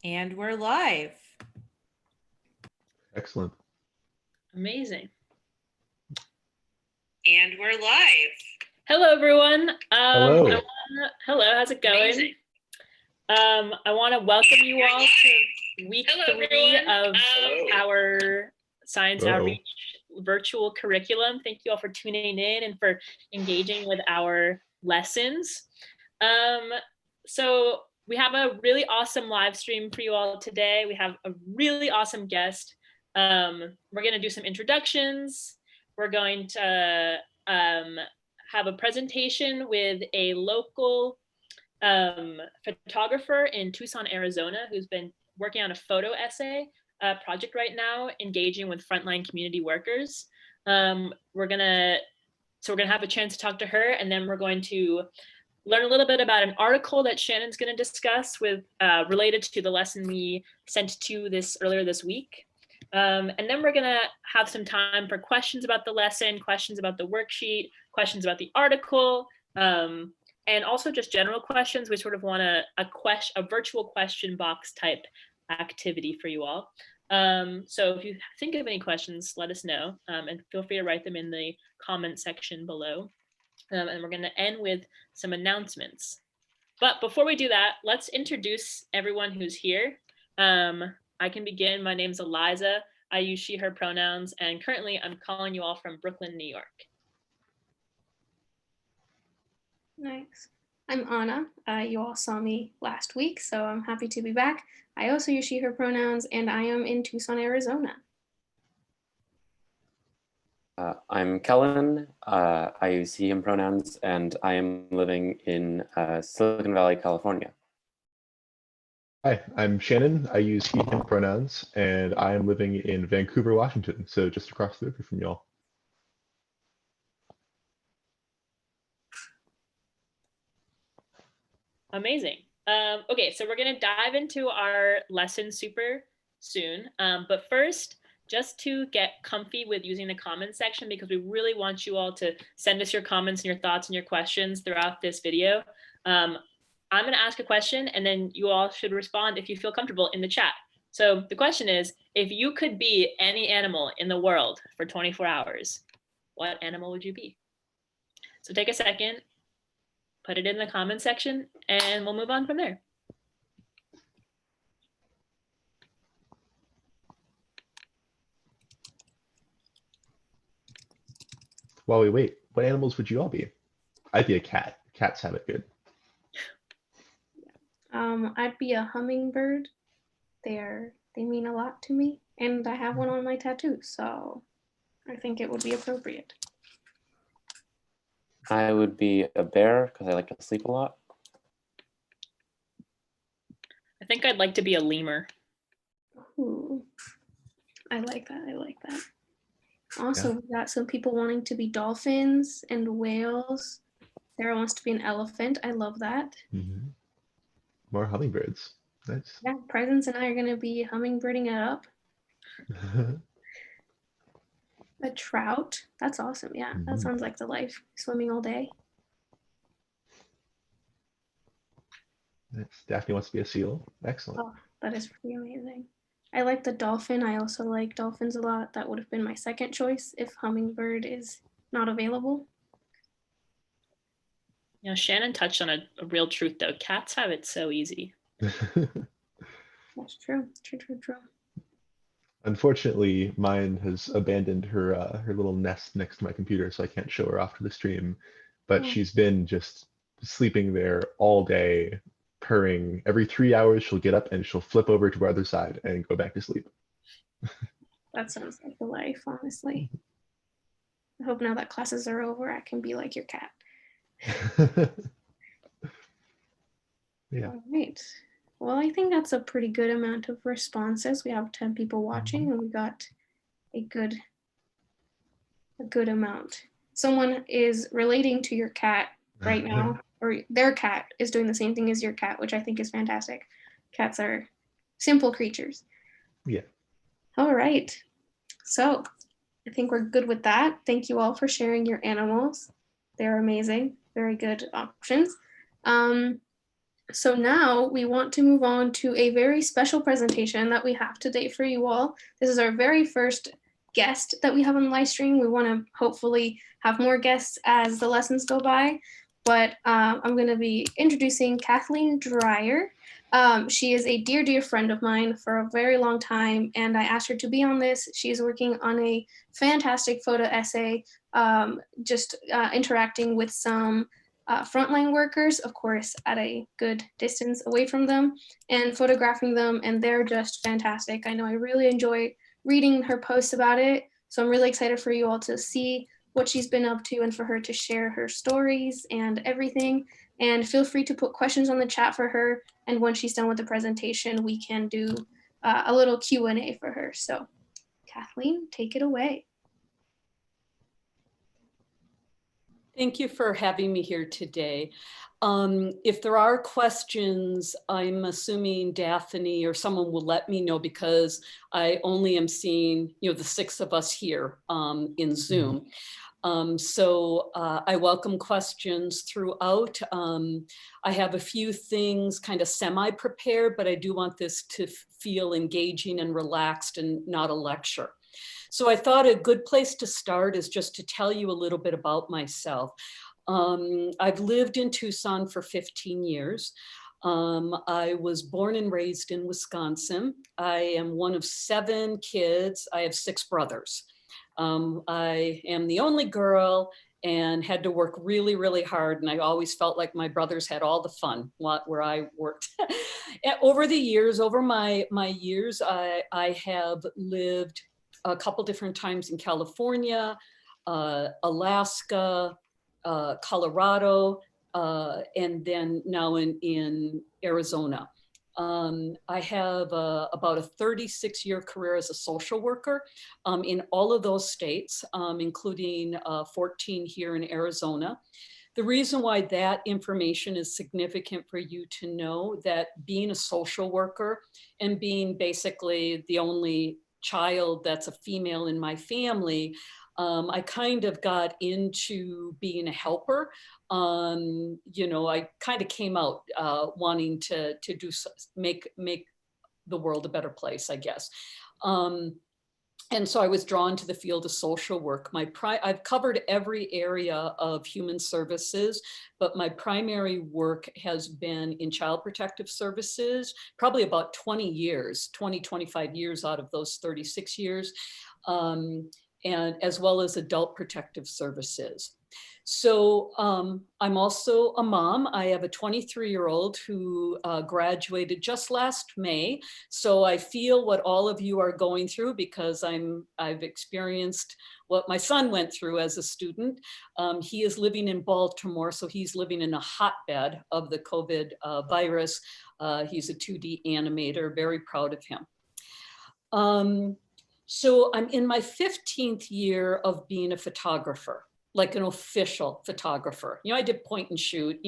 And we're live. Excellent. Amazing. And we're live. Hello, everyone. Hello. Hello, how's it going? Amazing. I want to welcome you all to week 3 of our Science Outreach virtual curriculum. Thank you all for tuning in and for engaging with our lessons. So we have a really awesome live stream for you all today. We have a really awesome guest. We're going to do some introductions. We're going to have a presentation with a local photographer in Tucson, Arizona, who's been working on a photo essay project right now, engaging with frontline community workers. We're gonna have a chance to talk to her, and then we're going to learn a little bit about an article that Shannon's going to discuss with related to the lesson we sent to earlier this week. And then we're going to have some time for questions about the lesson, questions about the worksheet, questions about the article, and also just general questions. We sort of want a virtual question box type activity for you all. So if you think of any questions, let us know, and feel free to write them in the comment section below. And we're going to end with some announcements. But before we do that, let's introduce everyone who's here. I can begin. My name's Eliza. I use she, her pronouns, and currently I'm calling you all from Brooklyn, New York. Nice. I'm Anna. You all saw me last week, so I'm happy to be back. I also use she, her pronouns, and I am in Tucson, Arizona. I'm Kellen. I use he, him pronouns, and I am living in Silicon Valley, California. Hi, I'm Shannon. I use he, him pronouns, and I am living in Vancouver, Washington, so just across the river from y'all. Amazing. Okay, so we're going to dive into our lesson super soon. But first, just to get comfy with using the comments section, because we really want you all to send us your comments and your thoughts and your questions throughout this video. I'm going to ask a question, and then you all should respond if you feel comfortable in the chat. So the question is, if you could be any animal in the world for 24 hours, what animal would you be? So take a second, put it in the comment section, and we'll move on from there. While we wait, what animals would you all be? I'd be a cat. Cats have it good. I'd be a hummingbird. They mean a lot to me, and I have one on my tattoo, so I think it would be appropriate. I would be a bear because I like to sleep a lot. I think I'd like to be a lemur. Ooh, I like that. I like that. Also, we got some people wanting to be dolphins and whales. Sarah wants to be an elephant. I love that. Mm-hmm. More hummingbirds. Nice. Yeah, Presence and I are going to be hummingbirding it up. A trout. That's awesome. Yeah, that sounds like the life. Swimming all day. Daphne wants to be a seal. Excellent. Oh, that is pretty amazing. I like the dolphin. I also like dolphins a lot. That would have been my second choice if hummingbird is not available. You know, Shannon touched on a real truth, though. Cats have it so easy. That's true. True. Unfortunately, mine has abandoned her little nest next to my computer, so I can't show her off to the stream. But she's been just sleeping there all day, purring. Every 3 hours, she'll get up and she'll flip over to our other side and go back to sleep. That sounds like the life, honestly. I hope now that classes are over, I can be like your cat. Yeah. All right. Well, I think that's a pretty good amount of responses. We have 10 people watching, and we got a good amount. Someone is relating to your cat right now, or their cat is doing the same thing as your cat, which I think is fantastic. Cats are simple creatures. Yeah. All right. So I think we're good with that. Thank you all for sharing your animals. They're amazing. Very good options. So now we want to move on to a very special presentation that we have today for you all. This is our very first guest that we have on the live stream. We want to hopefully have more guests as the lessons go by, but I'm going to be introducing Kathleen Dreyer. She is a dear, dear friend of mine for a very long time, and I asked her to be on this. She's working on a fantastic photo essay, interacting with some frontline workers, of course, at a good distance away from them, and photographing them, and they're just fantastic. I know I really enjoy reading her posts about it, so I'm really excited for you all to see what she's been up to and for her to share her stories and everything. And feel free to put questions on the chat for her, and when she's done with the presentation, we can do a little Q&A for her. So Kathleen, take it away. Thank you for having me here today. If there are questions, I'm assuming Daphne or someone will let me know, because I only am seeing, the 6 of us here in Zoom. I welcome questions throughout. I have a few things kind of semi-prepared, but I do want this to feel engaging and relaxed and not a lecture. So I thought a good place to start is just to tell you a little bit about myself. I've lived in Tucson for 15 years. I was born and raised in Wisconsin. I am one of 7 kids. I have 6 brothers. I am the only girl and had to work really, really hard. And I always felt like my brothers had all the fun where I worked. Over the years, over my years, I have lived a couple different times in California, Alaska, Colorado, and then now in Arizona. I have about a 36-year career as a social worker in all of those states, including 14 here in Arizona. The reason why that information is significant for you to know, that being a social worker and being basically the only child that's a female in my family, I kind of got into being a helper. I kind of came out wanting to make the world a better place, I guess. And so I was drawn to the field of social work. I've covered every area of human services, but my primary work has been in child protective services, probably about 20 years, 25 years out of those 36 years, and as well as adult protective services. So I'm also a mom. I have a 23-year-old who graduated just last May. So I feel what all of you are going through, because I've experienced what my son went through as a student. He is living in Baltimore, so he's living in a hotbed of the COVID virus. He's a 2D animator, very proud of him. So I'm in my 15th year of being a photographer, like an official photographer. I did point and shoot,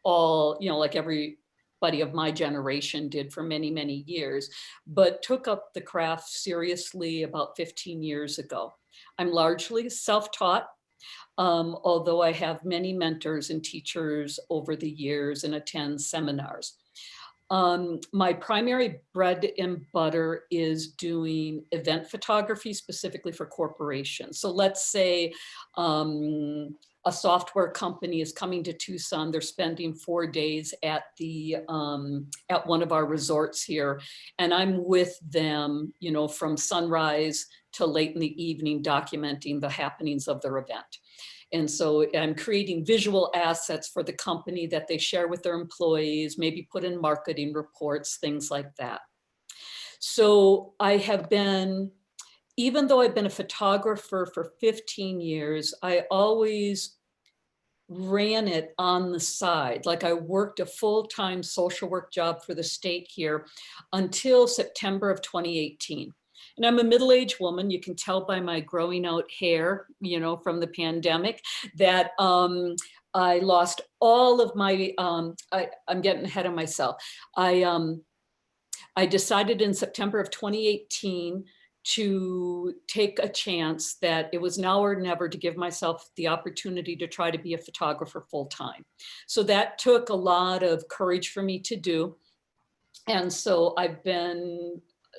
like everybody of my generation did for many, many years, but took up the craft seriously about 15 years ago. I'm largely self-taught, although I have many mentors and teachers over the years and attend seminars. My primary bread and butter is doing event photography, specifically for corporations. So let's say a software company is coming to Tucson. They're spending 4 days at one of our resorts here, and I'm with them, from sunrise to late in the evening, documenting the happenings of their event. And so I'm creating visual assets for the company that they share with their employees, maybe put in marketing reports, things like that. So I have been, even though I've been a photographer for 15 years, I always ran it on the side. Like I worked a full-time social work job for the state here until September of 2018. And I'm a middle-aged woman. You can tell by my growing out hair, from the pandemic, that I lost all of my, I'm getting ahead of myself. I decided in September of 2018 to take a chance that it was now or never to give myself the opportunity to try to be a photographer full time. So that took a lot of courage for me to do. And so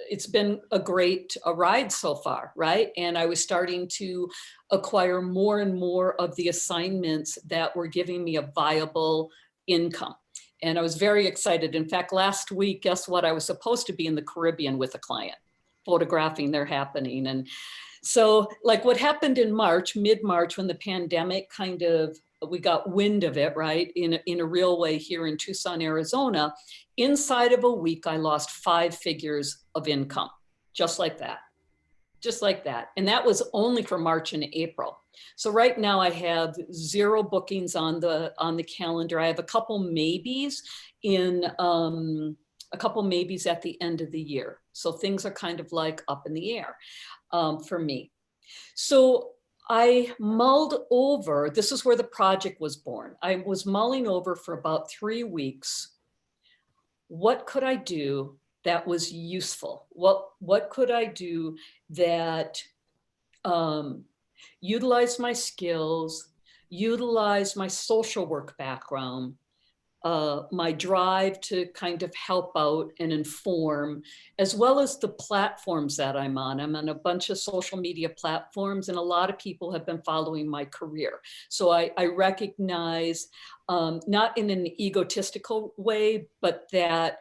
it's been a great ride so far, right? And I was starting to acquire more and more of the assignments that were giving me a viable income. And I was very excited. In fact, last week, guess what? I was supposed to be in the Caribbean with a client, photographing their happening. And so like what happened in March, mid-March, when the pandemic we got wind of it, right? In a real way here in Tucson, Arizona, inside of a week, I lost 5 figures of income, just like that, just like that. And that was only for March and April. So right now I have 0 bookings on the calendar. I have a couple maybes at the end of the year. So things are kind of like up in the air for me. So I mulled over, this is where the project was born. I was mulling over for about 3 weeks. What could I do that was useful? What could I do that utilized my skills, utilized my social work background, my drive to kind of help out and inform, as well as the platforms that I'm on. I'm on a bunch of social media platforms, and a lot of people have been following my career. So I recognize, not in an egotistical way, but that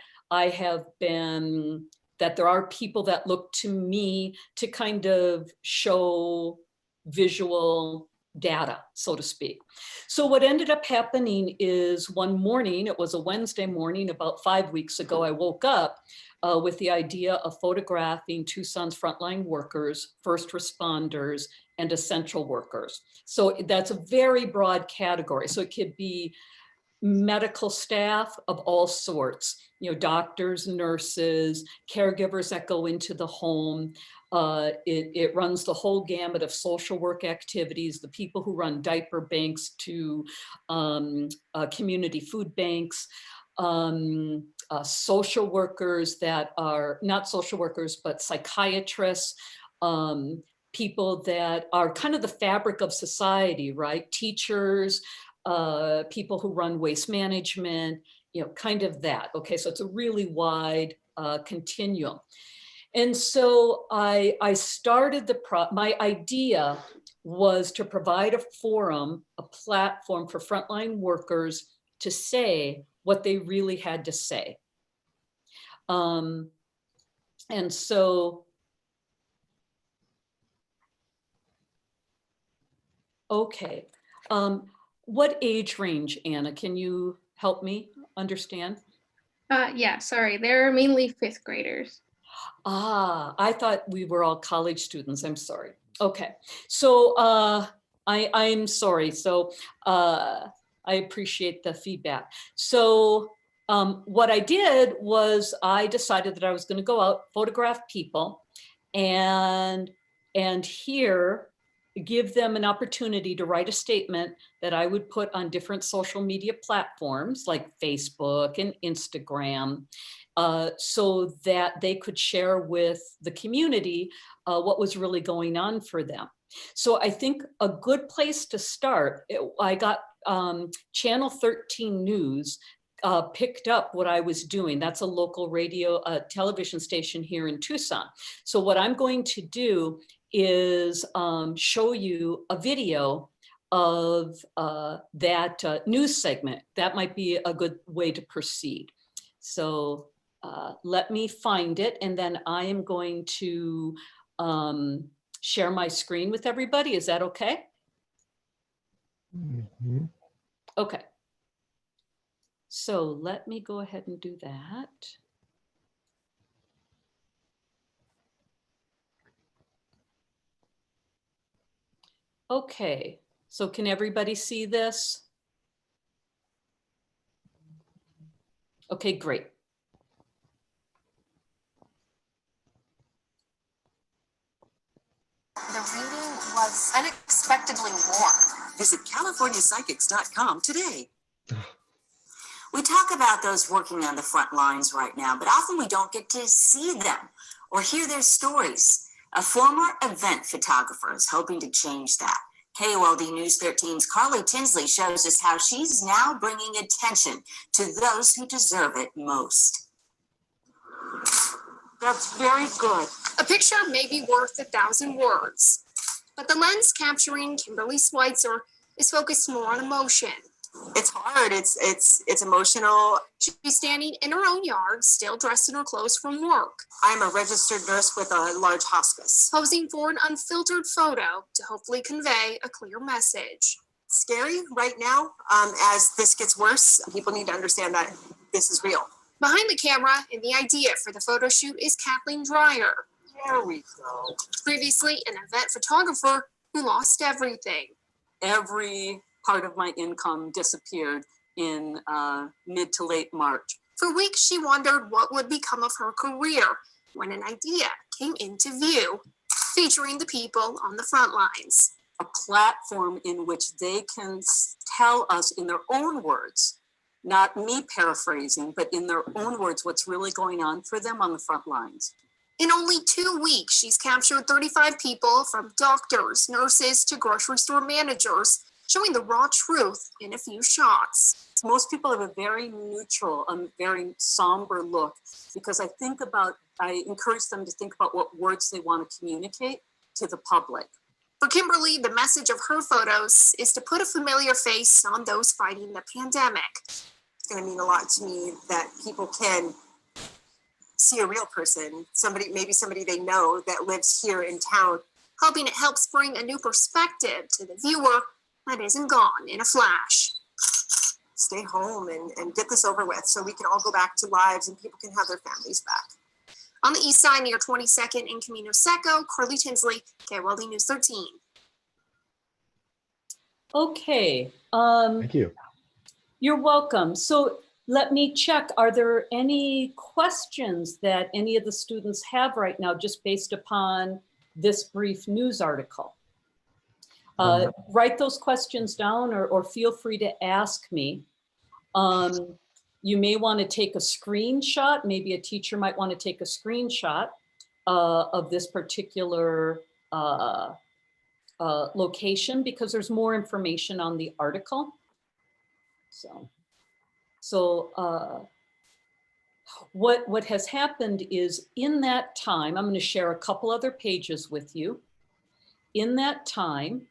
that there are people that look to me to kind of show visual data, so to speak. So what ended up happening is one morning, it was a Wednesday morning, about 5 weeks ago, I woke up with the idea of photographing Tucson's frontline workers, first responders, and essential workers. So that's a very broad category. So it could be medical staff of all sorts, doctors, nurses, caregivers that go into the home. It runs the whole gamut of social work activities, the people who run diaper banks to community food banks, social workers that are not social workers, but psychiatrists, people that are kind of the fabric of society, right? Teachers, people who run waste management, kind of that. Okay, so it's a really wide continuum. And so I started my idea was to provide a forum, a platform for frontline workers to say what they really had to say. And so, okay. What age range, Anna? Can you help me understand? Yeah, sorry. They're mainly 5th graders. Ah, I thought we were all college students. I'm sorry. Okay, so I'm sorry. So I appreciate the feedback. So what I did was I decided that I was going to go out, photograph people, and here give them an opportunity to write a statement that I would put on different social media platforms like Facebook and Instagram, so that they could share with the community what was really going on for them. So I think a good place to start, I got Channel 13 News picked up what I was doing. That's a local radio television station here in Tucson. So what I'm going to do is show you a video of that news segment. That might be a good way to proceed. So let me find it, and then I am going to share my screen with everybody. Is that okay? Mm-hmm. Okay. So let me go ahead and do that. Okay, so can everybody see this? Okay, great. The reading was unexpectedly warm. Visit CaliforniaPsychics.com today. We talk about those working on the front lines right now, but often we don't get to see them or hear their stories. A former event photographer is hoping to change that. KOLD News 13's Carly Tinsley shows us how she's now bringing attention to those who deserve it most. That's very good. A picture may be worth 1,000 words, but the lens capturing Kimberly Schweitzer is focused more on emotion. It's hard. It's emotional. She's standing in her own yard, still dressed in her clothes from work, I'm a registered nurse with a large hospice. posing for an unfiltered photo to hopefully convey a clear message. Scary right now. As this gets worse, people need to understand that this is real. Behind the camera and the idea for the photo shoot is Kathleen Dreyer, There we go. previously an event photographer who lost everything. Every part of my income disappeared in mid to late March. For weeks, she wondered what would become of her career when an idea came into view, featuring the people on the front lines. A platform in which they can tell us in their own words, not me paraphrasing, but in their own words, what's really going on for them on the front lines. In only 2 weeks, she's captured 35 people, from doctors, nurses to grocery store managers, showing the raw truth in a few shots. Most people have a very neutral, very somber look, because I encourage them to think about what words they want to communicate to the public. For Kimberly, the message of her photos is to put a familiar face on those fighting the pandemic. It's going to mean a lot to me that people can see a real person, maybe somebody they know that lives here in town. Hoping it helps bring a new perspective to the viewer that isn't gone in a flash. Stay home and get this over with so we can all go back to lives and people can have their families back. On the east side near 22nd and Camino Seco, Carly Tinsley, KOLD News 13. Okay. Thank you. You're welcome. So let me check. Are there any questions that any of the students have right now, just based upon this brief news article? Write those questions down or feel free to ask me. You may want to take a screenshot. Maybe a teacher might want to take a screenshot of this particular location, because there's more information on the article. So what has happened is, in that time, I'm going to share a couple other pages with you. In that time,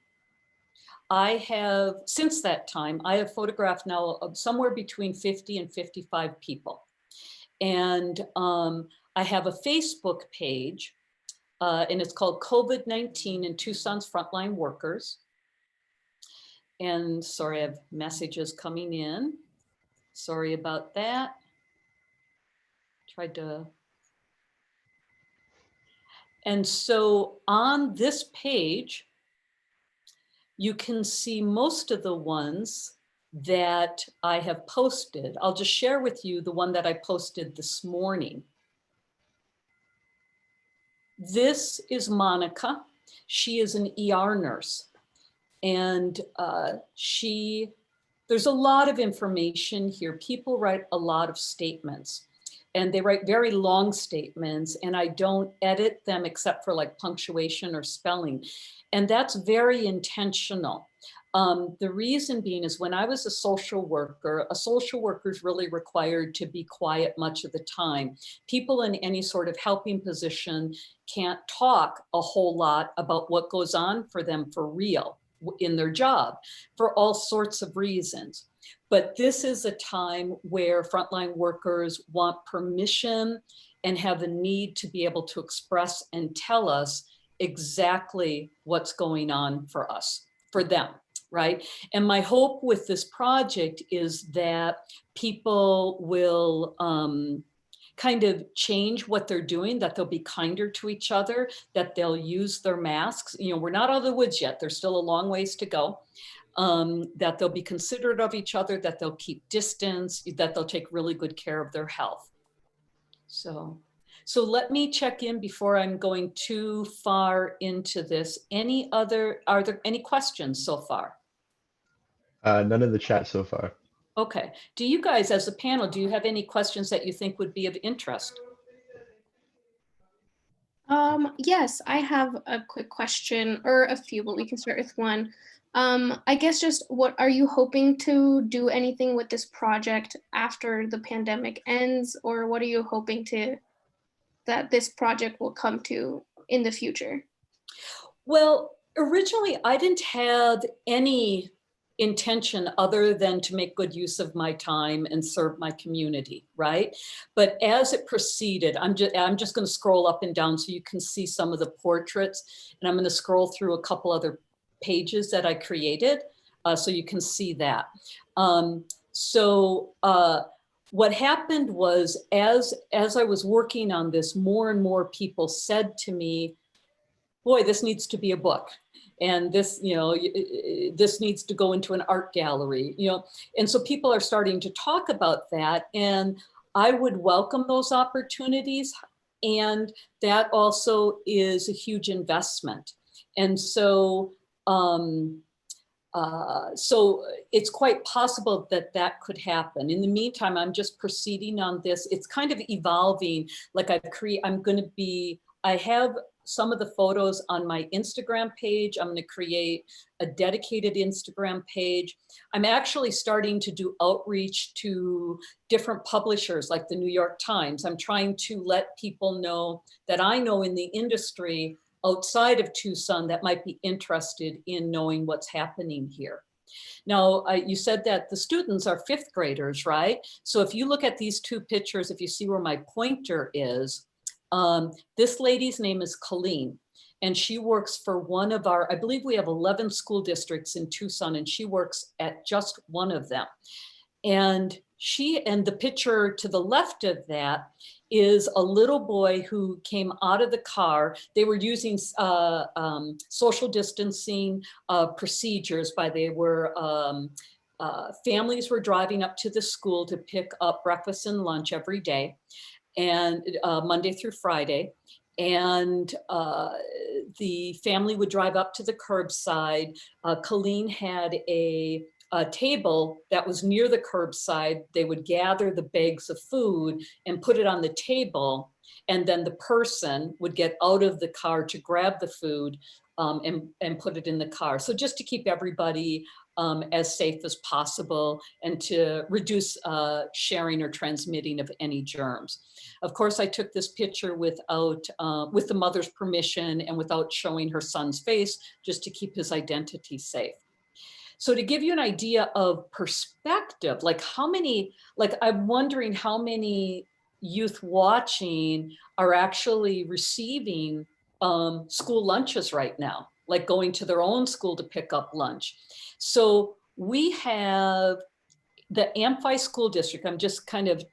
since that time, I have photographed now somewhere between 50 and 55 people. And I have a Facebook page, and it's called COVID-19 and Tucson's Frontline Workers. And sorry, I have messages coming in. Sorry about that. And so on this page, you can see most of the ones that I have posted. I'll just share with you the one that I posted this morning. This is Monica. She is an ER nurse. And there's a lot of information here. People write a lot of statements, and they write very long statements, and I don't edit them except for like punctuation or spelling. And that's very intentional. The reason being is, when I was a social worker is really required to be quiet much of the time. People in any sort of helping position can't talk a whole lot about what goes on for them for real in their job, for all sorts of reasons. But this is a time where frontline workers want permission and have a need to be able to express and tell us exactly what's going on for us, for them, right? And my hope with this project is that people will kind of change what they're doing, that they'll be kinder to each other, that they'll use their masks. You know, we're not out of the woods yet. There's still a long ways to go. That they'll be considerate of each other, that they'll keep distance, that they'll take really good care of their health. So let me check in before I'm going too far into this. Are there any questions so far? None in the chat so far. Okay. Do you guys, as a panel, do you have any questions that you think would be of interest? Yes, I have a quick question, or a few, but we can start with one. I guess just what are you hoping to do anything with this project after the pandemic ends, or what are you hoping that this project will come to in the future? Well, originally I didn't have any intention other than to make good use of my time and serve my community, right? But as it proceeded, I'm just going to scroll up and down so you can see some of the portraits, and I'm going to scroll through a couple other pages that I created so you can see that. What happened was as I was working on this, more and more people said to me, boy, this needs to be a book. And this, this needs to go into an art gallery, And so people are starting to talk about that. And I would welcome those opportunities. And that also is a huge investment. And so, so it's quite possible that that could happen. In the meantime, I'm just proceeding on this. It's kind of evolving. Like I have some of the photos on my Instagram page. I'm going to create a dedicated Instagram page. I'm actually starting to do outreach to different publishers like the New York Times. I'm trying to let people know that I know in the industry outside of Tucson that might be interested in knowing what's happening here. Now, you said that the students are 5th graders, right? So if you look at these two pictures, if you see where my pointer is, this lady's name is Colleen, and she works for one of our, I believe we have 11 school districts in Tucson, and she works at just one of them. And the picture to the left of that is a little boy who came out of the car. They were using social distancing procedures families were driving up to the school to pick up breakfast and lunch every day, and Monday through Friday. And the family would drive up to the curbside. Colleen had a table that was near the curbside. They would gather the bags of food and put it on the table. And then the person would get out of the car to grab the food and put it in the car. So just to keep everybody as safe as possible and to reduce sharing or transmitting of any germs. Of course, I took this picture with the mother's permission and without showing her son's face, just to keep his identity safe. So to give you an idea of perspective, I'm wondering how many youth watching are actually receiving school lunches right now, like going to their own school to pick up lunch. So we have the Amphi School District. I'm just kind of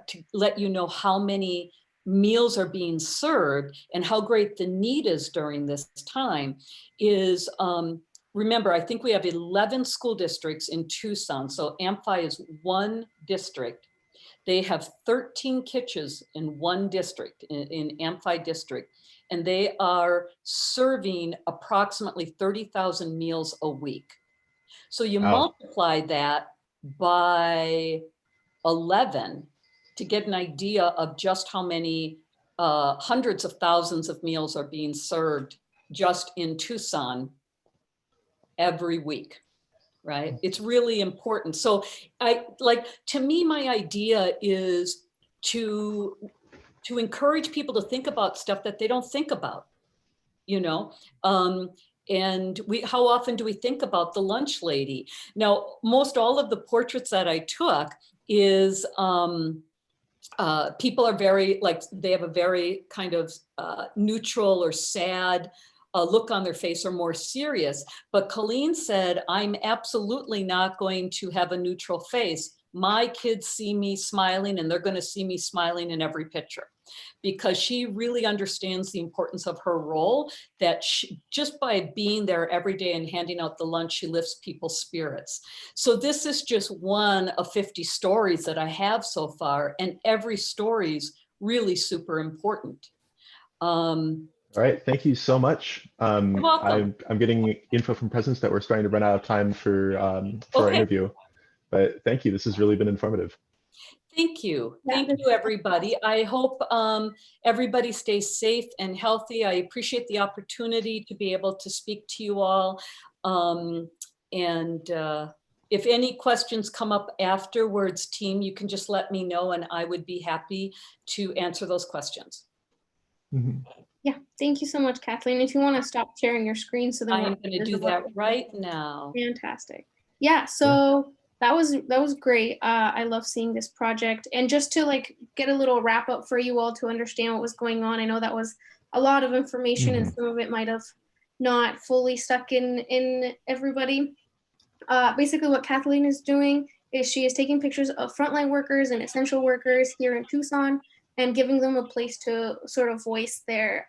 to let you know how many meals are being served and how great the need is during this time is, remember, I think we have 11 school districts in Tucson. So Amphi is one district. They have 13 kitchens in one district, in Amphi district, and they are serving approximately 30,000 meals a week. So you multiply that by 11 to get an idea of just how many hundreds of thousands of meals are being served just in Tucson every week, right? It's really important. So to me, my idea is to encourage people to think about stuff that they don't think about, and how often do we think about the lunch lady? Now, most all of the portraits that I took is people are very, they have a very kind of neutral or sad look on their face, or more serious. But Colleen said, I'm absolutely not going to have a neutral face. My kids see me smiling, and they're going to see me smiling in every picture, because she really understands the importance of her role, that just by being there every day and handing out the lunch, she lifts people's spirits. So this is just one of 50 stories that I have so far, and every story is really super important. All right, thank you so much. You're welcome. I'm getting info from Presence that we're starting to run out of time for our interview, but thank you. This has really been informative. Thank you. Yeah, Thank that's- you, everybody. I hope everybody stays safe and healthy. I appreciate the opportunity to be able to speak to you all. And if any questions come up afterwards, team, you can just let me know and I would be happy to answer those questions. Mhm. Yeah, thank you so much, Kathleen. If you want to stop sharing your screen so then I we're am going to do that right now. Fantastic. Yeah, so that was great. I love seeing this project. And just to like get a little wrap up for you all to understand what was going on. I know that was a lot of information and some of it might have not fully stuck in everybody. Basically what Kathleen is doing is she is taking pictures of frontline workers and essential workers here in Tucson and giving them a place to sort of voice their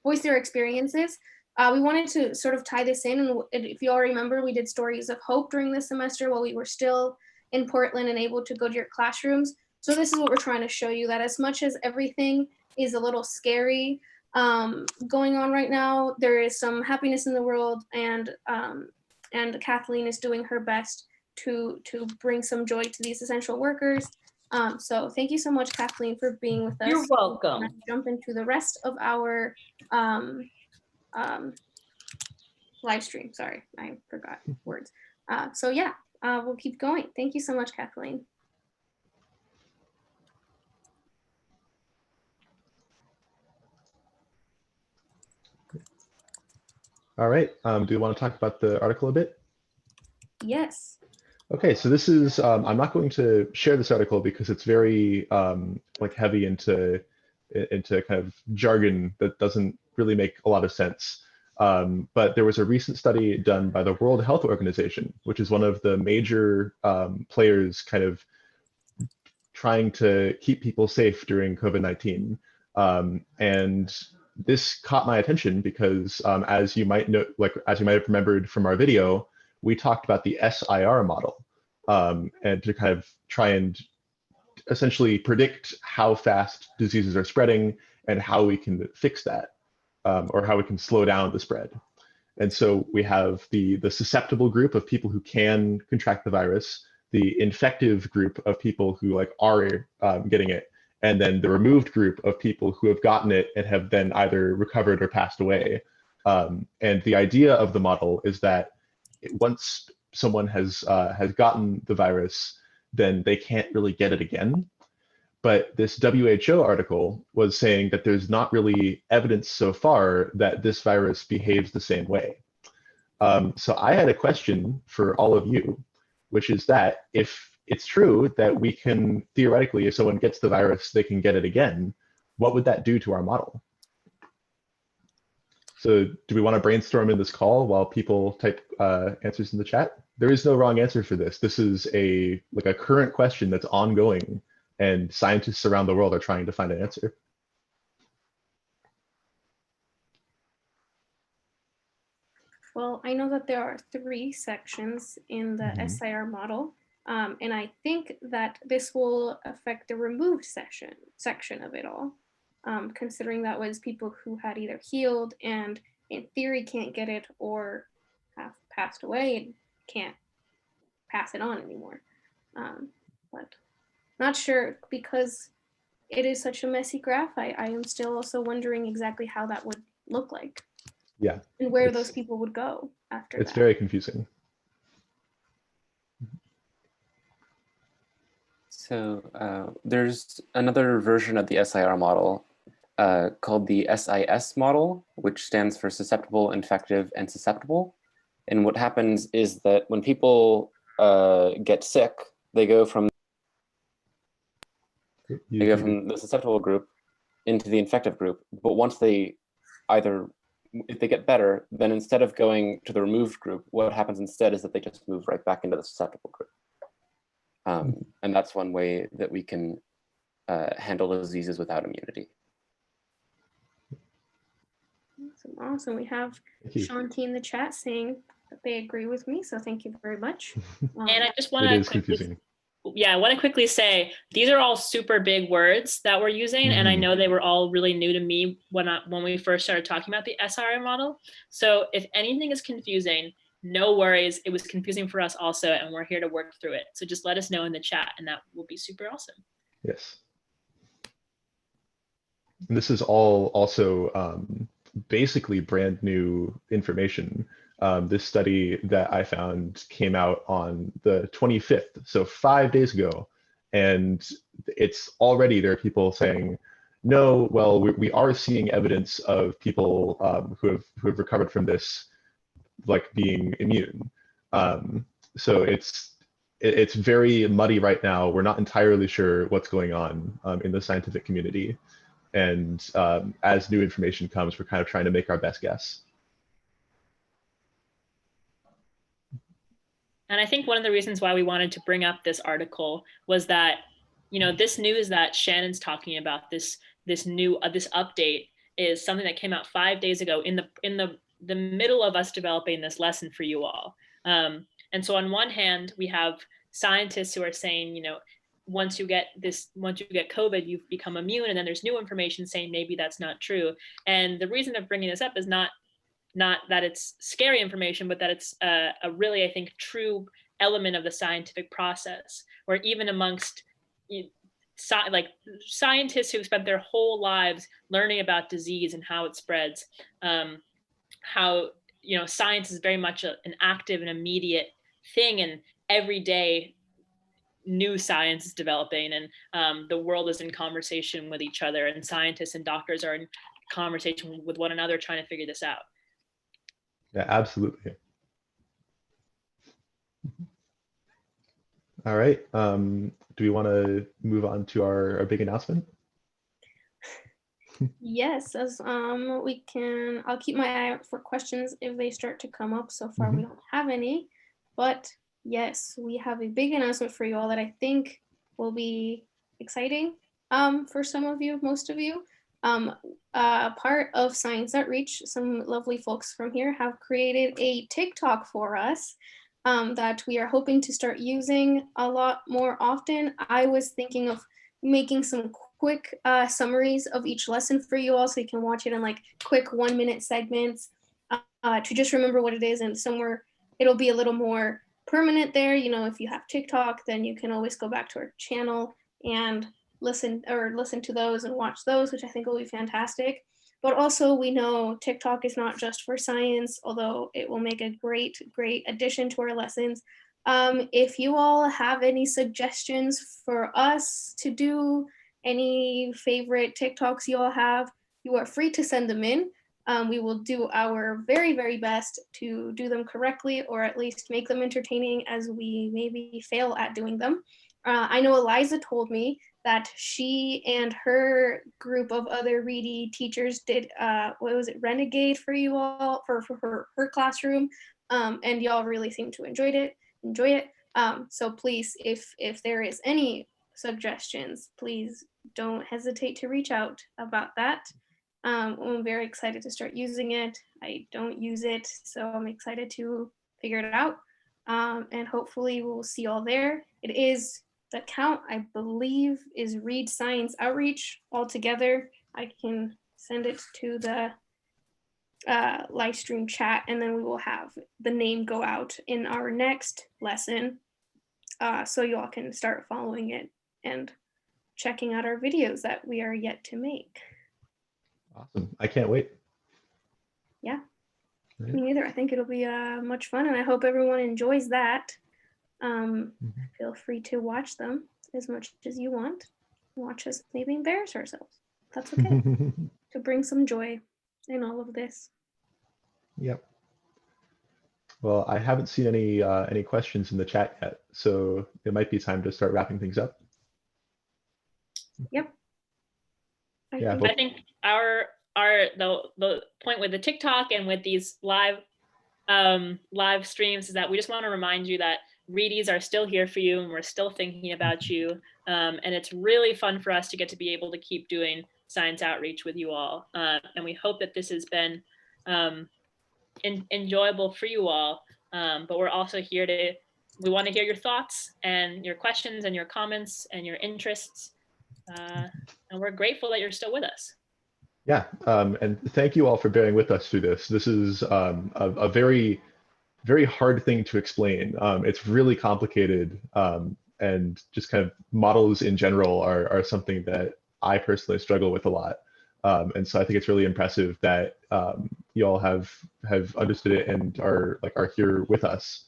experiences. We wanted to sort of tie this in, and if you all remember, we did stories of hope during the semester while we were still in Portland and able to go to your classrooms. So this is what we're trying to show you, that as much as everything is a little scary going on right now, there is some happiness in the world, and Kathleen is doing her best to bring some joy to these essential workers. So thank you so much, Kathleen, for being with us. You're welcome. Let's jump into the rest of our live stream. Sorry, I forgot words. So yeah, we'll keep going. Thank you so much, Kathleen. All right. Do you want to talk about the article a bit? Yes. Okay, so this is, I'm not going to share this article because it's very like heavy into kind of jargon that doesn't really make a lot of sense. But there was a recent study done by the World Health Organization, which is one of the major players kind of trying to keep people safe during COVID-19. And this caught my attention because as you might know, as you might have remembered from our video, we talked about the SIR model and to kind of try and essentially predict how fast diseases are spreading and how we can fix that or how we can slow down the spread. And so we have the susceptible group of people who can contract the virus, the infective group of people who are getting it, and then the removed group of people who have gotten it and have then either recovered or passed away. And the idea of the model is that once someone has gotten the virus, then they can't really get it again. But this WHO article was saying that there's not really evidence so far that this virus behaves the same way. So I had a question for all of you, which is that if it's true that we can theoretically, if someone gets the virus, they can get it again, what would that do to our model? So do we want to brainstorm in this call while people type answers in the chat? There is no wrong answer for this. This is a current question that's ongoing, and scientists around the world are trying to find an answer. Well, I know that there are 3 sections in the SIR model, and I think that this will affect the removed section of it all, considering that was people who had either healed and in theory can't get it or have passed away and can't pass it on anymore. But not sure, because it is such a messy graph. I am still also wondering exactly how that would look like. Yeah. And where those people would go after that. It's very confusing. So there's another version of the SIR model called the SIS model, which stands for susceptible, infective, and susceptible. And what happens is that when people get sick, they go from the susceptible group into the infective group. But once they if they get better, then instead of going to the removed group, what happens instead is that they just move right back into the susceptible group. And that's one way that we can handle diseases without immunity. Awesome. We have Shanti in the chat saying that they agree with me, so thank you very much. And I just want It is to confusing. I want to quickly say these are all super big words that we're using, and I know they were all really new to me when we first started talking about the SIR model. So if anything is confusing, no worries. It was confusing for us also, and we're here to work through it. So just let us know in the chat, and that will be super awesome. Yes. And this is all also basically brand new information. This study that I found came out on the 25th, so 5 days ago. And it's already, there are people saying, no, well, we are seeing evidence of people who have recovered from this, like being immune. So it's very muddy right now. We're not entirely sure what's going on in the scientific community. And as new information comes, we're kind of trying to make our best guess. And I think one of the reasons why we wanted to bring up this article was that, this news that Shannon's talking about, this update, is something that came out 5 days ago in the middle of us developing this lesson for you all. And so on one hand, we have scientists who are saying, once you get COVID, you've become immune, and then there's new information saying maybe that's not true. And the reason of bringing this up is not that it's scary information, but that it's a really, I think, true element of the scientific process, where even amongst scientists who've spent their whole lives learning about disease and how it spreads, how science is very much an active and immediate thing, and every day new science is developing, and the world is in conversation with each other, and scientists and doctors are in conversation with one another trying to figure this out. Yeah, absolutely. All right. Do we want to move on to our big announcement? Yes, as I'll keep my eye out for questions if they start to come up. So far, we don't have any, but yes, we have a big announcement for you all that I think will be exciting for some of you, most of you. Part of Science Outreach, some lovely folks from here have created a TikTok for us that we are hoping to start using a lot more often. I was thinking of making some quick summaries of each lesson for you all, so you can watch it in like quick 1-minute segments to just remember what it is, and somewhere it'll be a little more permanent there. If you have TikTok, then you can always go back to our channel and listen to those and watch those, which I think will be fantastic. But also, we know TikTok is not just for science, although it will make a great addition to our lessons. If you all have any suggestions for us to do, any favorite TikToks you all have, you are free to send them in. We will do our very, very best to do them correctly, or at least make them entertaining as we maybe fail at doing them. I know Eliza told me that she and her group of other Reedy teachers did, Renegade for you all, for her classroom, and y'all really seem to enjoy it. So please, if there is any suggestions, please don't hesitate to reach out about that. I'm very excited to start using it. I don't use it, so I'm excited to figure it out. And hopefully we'll see y'all there. It is, the account, I believe, is Read Science Outreach altogether. I can send it to the live stream chat, and then we will have the name go out in our next lesson, so you all can start following it and checking out our videos that we are yet to make. Awesome. I can't wait. Yeah, Right. me neither. I think it'll be much fun, and I hope everyone enjoys that. Feel free to watch them as much as you want. Watch us maybe embarrass ourselves. That's okay. To bring some joy in all of this. Yep. Well, I haven't seen any questions in the chat yet, so it might be time to start wrapping things up. Yep. Yeah, I think the point with the TikTok and with these live streams is that we just want to remind you that Reedies are still here for you, and we're still thinking about you. And it's really fun for us to get to be able to keep doing science outreach with you all. And we hope that this has been enjoyable for you all. But we're also here we want to hear your thoughts and your questions and your comments and your interests. And we're grateful that you're still with us. Yeah, and thank you all for bearing with us through this. This is a very very hard thing to explain. It's really complicated, and just kind of models in general are something that I personally struggle with a lot. And so I think it's really impressive that you all have understood it and are here with us.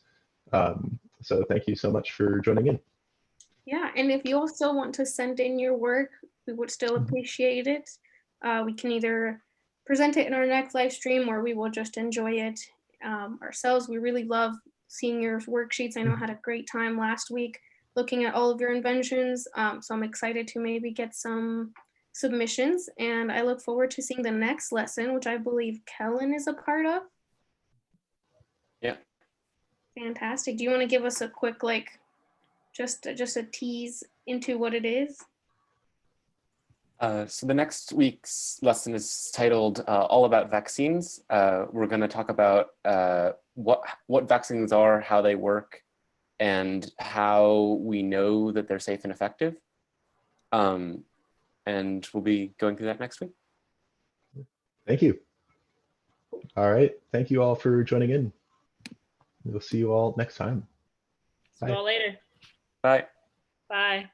So thank you so much for joining in. Yeah, and if you also want to send in your work, we would still appreciate it. We can either present it in our next live stream or we will just enjoy it ourselves. We really love seeing your worksheets. I know I had a great time last week looking at all of your inventions. So I'm excited to maybe get some submissions, and I look forward to seeing the next lesson, which I believe Kellen is a part of. Yeah. Fantastic. Do you want to give us a quick, like, just a tease into what it is? So the next week's lesson is titled All About Vaccines. We're going to talk about what vaccines are, how they work, and how we know that they're safe and effective. And we'll be going through that next week. Thank you. All right. Thank you all for joining in. We'll see you all next time. See you all later. Bye. Bye.